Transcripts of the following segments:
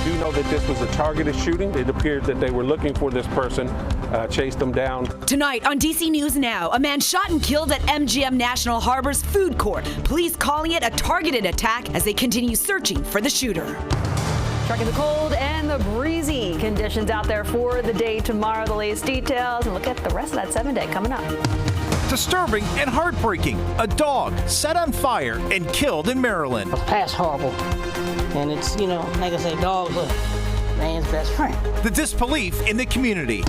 do know that this was a targeted shooting. It appeared that they were looking for this person, chased them down. Tonight on DC News Now, a man shot and killed at MGM National Harbor's food court. Police calling it a targeted attack as they continue searching for the shooter. Tracking the cold and the breezy conditions out there for the day tomorrow. The latest details and look at the rest of that 7-day coming up. Disturbing and heartbreaking. A dog set on fire and killed in Maryland. Past horrible. And it's, like I say, dogs are man's best friend. The disbelief in the community.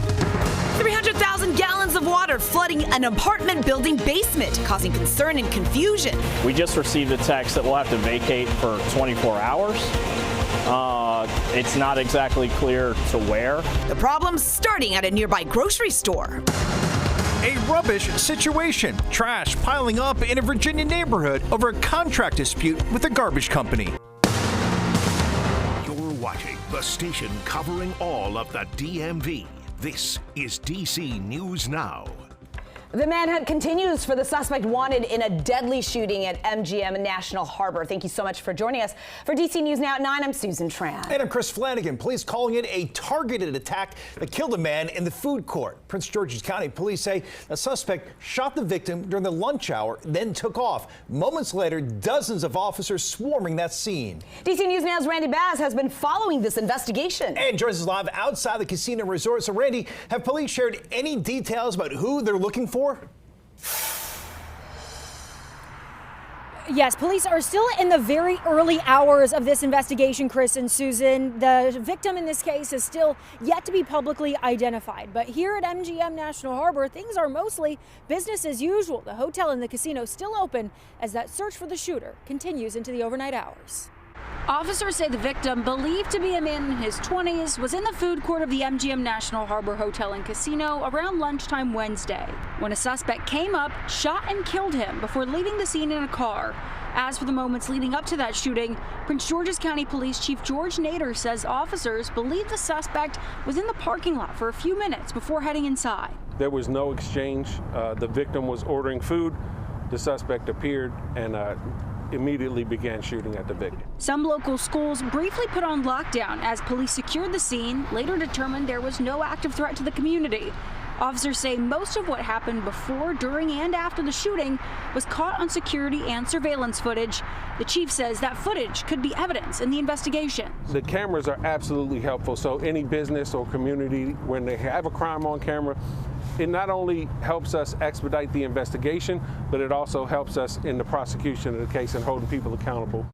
300,000 gallons of water flooding an apartment building basement, causing concern and confusion. We just received a text that we'll have to vacate for 24 hours. It's not exactly clear to where. The problem starting at a nearby grocery store. A rubbish situation. Trash piling up in a Virginia neighborhood over a contract dispute with a garbage company. You're watching the station covering all of the DMV. This is DC News Now. The manhunt continues for the suspect wanted in a deadly shooting at MGM National Harbor. Thank you so much for joining us. For DC News Now at 9, I'm Susan Tran. And I'm Chris Flanagan. Police calling it a targeted attack that killed a man in the food court. Prince George's County police say the suspect shot the victim during the lunch hour, then took off. Moments later, dozens of officers swarming that scene. DC News Now's Randy Bass has been following this investigation. And joins us live outside the casino resort. So, Randy, have police shared any details about who they're looking for? Yes, police are still in the very early hours of this investigation, Chris and Susan. The victim in this case is still yet to be publicly identified. But here at MGM National Harbor, things are mostly business as usual. The hotel and the casino still open as that search for the shooter continues into the overnight hours. Officers say the victim, believed to be a man in his 20s, was in the food court of the MGM National Harbor Hotel and Casino around lunchtime Wednesday when a suspect came up, shot and killed him before leaving the scene in a car. As for the moments leading up to that shooting, Prince George's County Police Chief George Nader says officers believe the suspect was in the parking lot for a few minutes before heading inside. There was no exchange. The victim was ordering food. The suspect appeared and immediately began shooting at the victim. Some local schools briefly put on lockdown as police secured the scene, later determined there was no active threat to the community. Officers say most of what happened before, during, and after the shooting was caught on security and surveillance footage. The chief says that footage could be evidence in the investigation. The cameras are absolutely helpful, so any business or community, when they have a crime on camera, it not only helps us expedite the investigation, but it also helps us in the prosecution of the case and holding people accountable.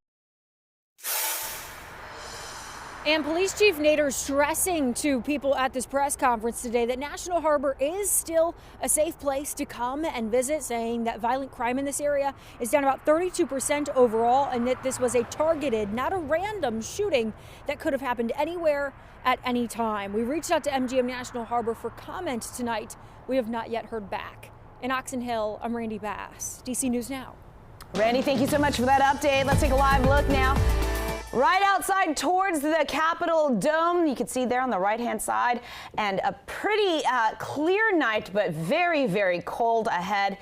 And Police Chief Nader stressing to people at this press conference today that National Harbor is still a safe place to come and visit, saying that violent crime in this area is down about 32% overall, and that this was a targeted, not a random shooting that could have happened anywhere at any time. We reached out to MGM National Harbor for comment tonight. We have not yet heard back. In Oxon Hill, I'm Randy Bass, DC News Now. Randy, thank you so much for that update. Let's take a live look now. Right outside towards the Capitol Dome, you can see there on the right-hand side, and a pretty clear night, but very, very cold ahead,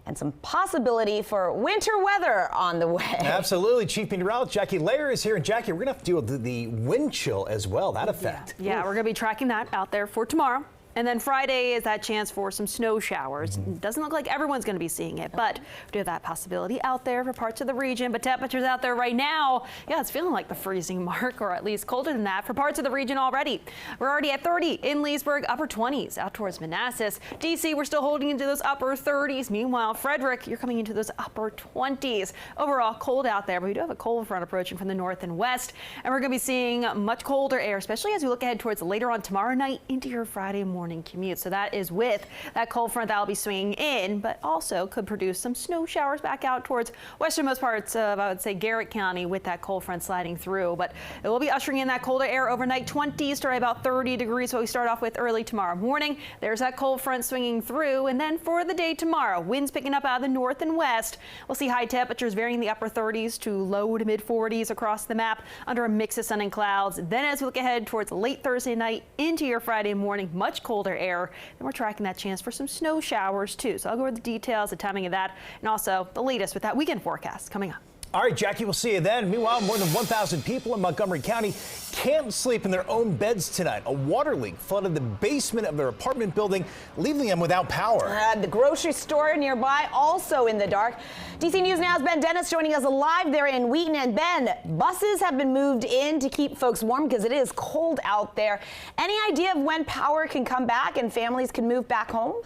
and some possibility for winter weather on the way. Absolutely. Chief Meteorologist Jackie Layer is here. And Jackie, we're going to have to deal with the wind chill as well, that effect. Yeah, we're going to be tracking that out there for tomorrow. And then Friday is that chance for some snow showers. Doesn't look like everyone's going to be seeing it, but we do have that possibility out there for parts of the region. But temperatures out there right now, yeah, it's feeling like the freezing mark, or at least colder than that for parts of the region already. We're already at 30 in Leesburg, upper 20s out towards Manassas. DC, we're still holding into those upper 30s. Meanwhile, Frederick, you're coming into those upper 20s. Overall, cold out there, but we do have a cold front approaching from the north and west. And we're going to be seeing much colder air, especially as we look ahead towards later on tomorrow night into your Friday morning commute. So that is with that cold front that will be swinging in, but also could produce some snow showers back out towards westernmost parts of, I would say, Garrett County with that cold front sliding through. But it will be ushering in that colder air overnight, 20s to about 30 degrees. What we start off with early tomorrow morning. There's that cold front swinging through. And then for the day tomorrow, winds picking up out of the north and west. We'll see high temperatures varying in the upper 30s to low to mid 40s across the map under a mix of sun and clouds. Then as we look ahead towards late Thursday night into your Friday morning, much colder air. Then we're tracking that chance for some snow showers too. So I'll go over the details, the timing of that, and also the latest with that weekend forecast coming up. All right, Jackie, we'll see you then. Meanwhile, more than 1,000 people in Montgomery County can't sleep in their own beds tonight. A water leak flooded the basement of their apartment building, leaving them without power. The grocery store nearby also in the dark. DC News Now's Ben Dennis joining us live there in Wheaton. And Ben, buses have been moved in to keep folks warm because it is cold out there. Any idea of when power can come back and families can move back home?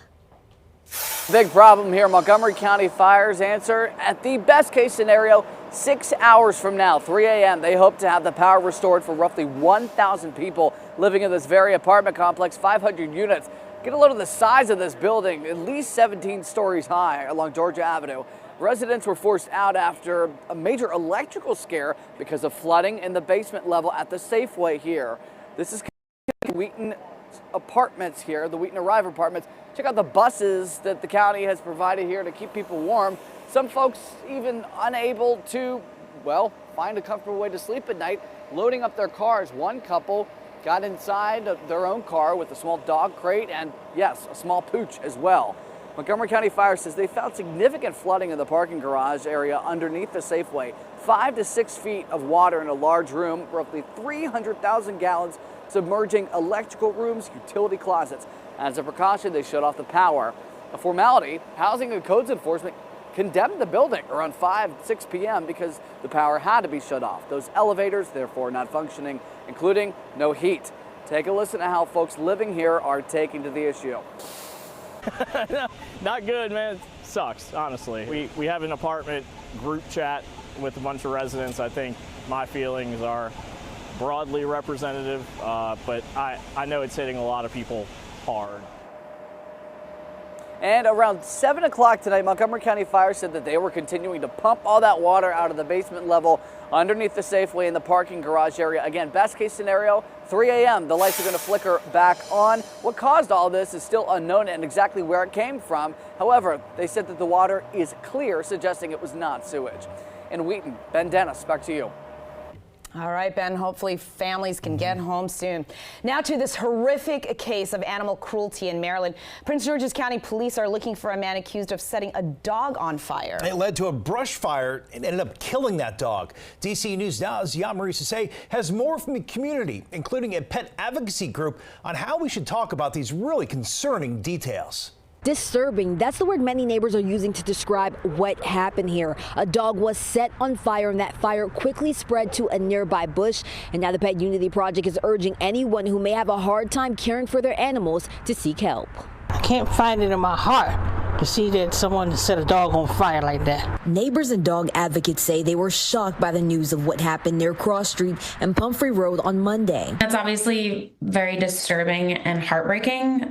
Big problem here. Montgomery County Fire's answer, at the best case scenario, 6 hours from now, 3 a.m., they hope to have the power restored for roughly 1,000 people living in this very apartment complex, 500 units. Get a look at the size of this building, at least 17 stories high along Georgia Avenue. Residents were forced out after a major electrical scare because of flooding in the basement level at the Safeway here. This is Wheaton apartments here, the Wheaton Arrive apartments. Check out the buses that the county has provided here to keep people warm. Some folks even unable to, well, find a comfortable way to sleep at night, loading up their cars. One couple got inside their own car with a small dog crate and, yes, a small pooch as well. Montgomery County Fire says they found significant flooding in the parking garage area underneath the Safeway. 5 to 6 feet of water in a large room, roughly 300,000 gallons, submerging electrical rooms, utility closets. As a precaution, they shut off the power. A formality, Housing and Codes Enforcement condemned the building around 6 p.m. because the power had to be shut off. Those elevators, therefore, not functioning, including no heat. Take a listen to how folks living here are taking to the issue. Not good, man. It sucks, honestly. We have an apartment group chat with a bunch of residents. I think my feelings are broadly representative, but I know it's hitting a lot of people hard. And around 7 o'clock tonight, Montgomery County Fire said that they were continuing to pump all that water out of the basement level underneath the Safeway in the parking garage area. Again, best case scenario, 3 a.m. the lights are going to flicker back on. What caused all this is still unknown and exactly where it came from. However, they said that the water is clear, suggesting it was not sewage. In Wheaton, Ben Dennis, back to you. All right, Ben, hopefully families can get home soon. Now to this horrific case of animal cruelty in Maryland. Prince George's County police are looking for a man accused of setting a dog on fire. It led to a brush fire and ended up killing that dog. DC News Now's Yamari Sase has more from the community, including a pet advocacy group, on how we should talk about these really concerning details. Disturbing. That's the word many neighbors are using to describe what happened here. A dog was set on fire and that fire quickly spread to a nearby bush. And now the Pet Unity Project is urging anyone who may have a hard time caring for their animals to seek help. I can't find it in my heart to see that someone set a dog on fire like that. Neighbors and dog advocates say they were shocked by the news of what happened near Cross Street and Pumphrey Road on Monday. That's obviously very disturbing and heartbreaking.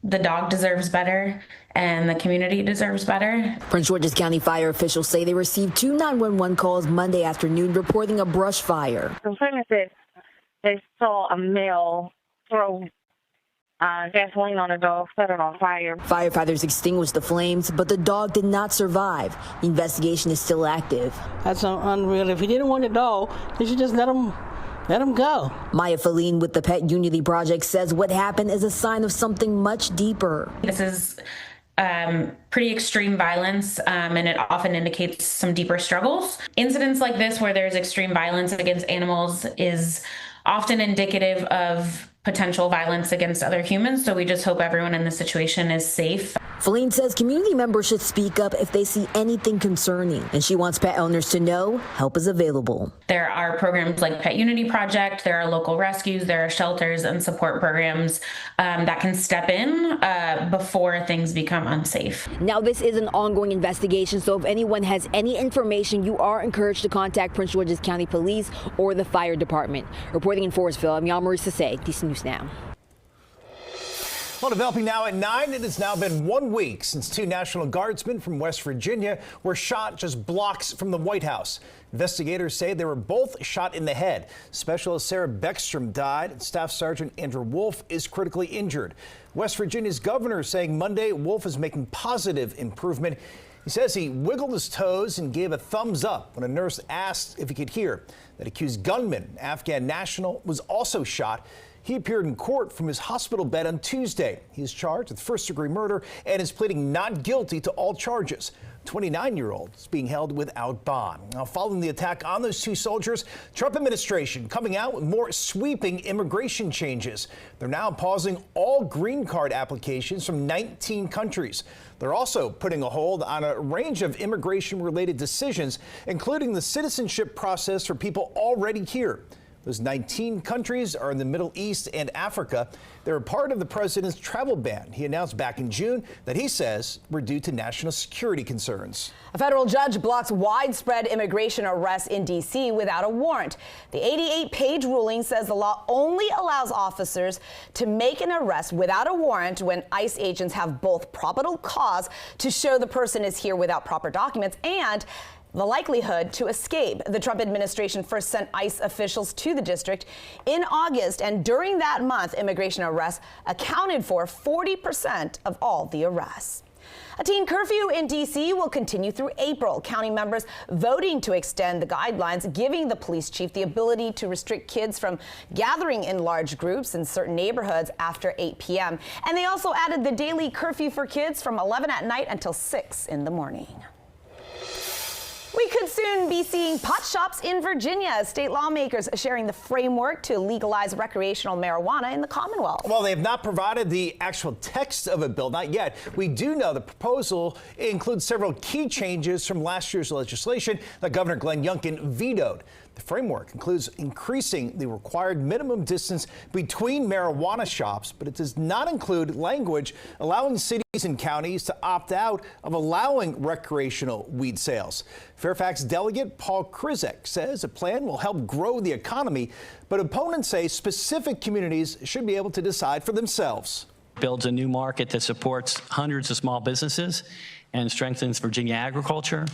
The dog deserves better and the community deserves better. Prince George's County fire officials say they received 2 911 calls Monday afternoon reporting a brush fire. The witnesses, they saw a male throw gasoline on the dog, set it on fire. Firefighters extinguished the flames, but the dog did not survive. The investigation is still active. That's unreal. If he didn't want the dog, they should just let him go. Maya Feline with the Pet Unity Project says what happened is a sign of something much deeper. This is pretty extreme violence, and it often indicates some deeper struggles. Incidents like this, where there's extreme violence against animals, is often indicative of potential violence against other humans. So we just hope everyone in this situation is safe. Feline says community members should speak up if they see anything concerning, and she wants pet owners to know help is available. There are programs like Pet Unity Project, there are local rescues, there are shelters and support programs that can step in before things become unsafe. Now, this is an ongoing investigation, so if anyone has any information, you are encouraged to contact Prince George's County Police or the Fire Department. Reporting in Forestville, I'm Yamari Sase, DC News Now. Well, developing now at 9, it has now been 1 week since 2 National Guardsmen from West Virginia were shot just blocks from the White House. Investigators say they were both shot in the head. Specialist Sarah Beckstrom died, and Staff Sergeant Andrew Wolf is critically injured. West Virginia's governor saying Monday Wolf is making positive improvement. He says he wiggled his toes and gave a thumbs up when a nurse asked if he could hear. That accused gunman, Afghan national, was also shot. He appeared in court from his hospital bed on Tuesday. He is charged with first-degree murder and is pleading not guilty to all charges. 29-year-old is being held without bond. Now, following the attack on those two soldiers, Trump administration coming out with more sweeping immigration changes. They're now pausing all green card applications from 19 countries. They're also putting a hold on a range of immigration-related decisions, including the citizenship process for people already here. Those 19 countries are in the Middle East and Africa. They're a part of the president's travel ban he announced back in June that he says were due to national security concerns. A federal judge blocks widespread immigration arrests in D.C. without a warrant. The 88-page ruling says the law only allows officers to make an arrest without a warrant when ICE agents have both probable cause to show the person is here without proper documents and the likelihood to escape. The Trump administration first sent ICE officials to the district in August, and during that month, immigration arrests accounted for 40% of all the arrests. A teen curfew in D.C. will continue through April. County members voting to extend the guidelines, giving the police chief the ability to restrict kids from gathering in large groups in certain neighborhoods after 8 p.m. And they also added the daily curfew for kids from 11 at night until 6 in the morning. We could soon be seeing pot shops in Virginia. State lawmakers sharing the framework to legalize recreational marijuana in the Commonwealth. Well, they have not provided the actual text of a bill, not yet. We do know the proposal includes several key changes from last year's legislation that Governor Glenn Youngkin vetoed. The framework includes increasing the required minimum distance between marijuana shops, but it does not include language allowing cities and counties to opt out of allowing recreational weed sales. Fairfax delegate Paul Krizek says the plan will help grow the economy, but opponents say specific communities should be able to decide for themselves. Builds a new market that supports hundreds of small businesses and strengthens Virginia agriculture,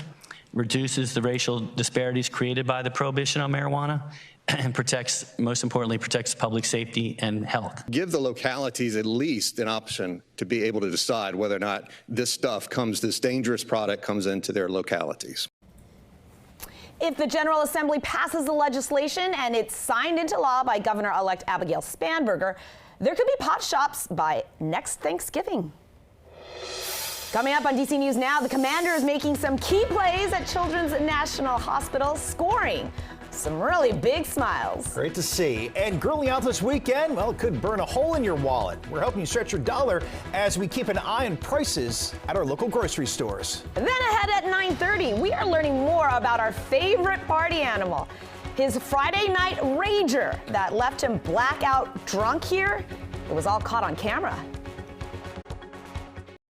reduces the racial disparities created by the prohibition on marijuana, and protects, most importantly, protects public safety and health. Give the localities at least an option to be able to decide whether or not this dangerous product comes into their localities. If the General Assembly passes the legislation and it's signed into law by Governor-elect Abigail Spanberger, there could be pot shops by next Thanksgiving. Coming up on DC News Now, the commander is making some key plays at Children's National Hospital, scoring some really big smiles. Great to see. And grilling out this weekend, well, it could burn a hole in your wallet. We're helping you stretch your dollar as we keep an eye on prices at our local grocery stores. And then ahead at 9:30, we are learning more about our favorite party animal. His Friday night rager that left him blackout drunk here, it was all caught on camera.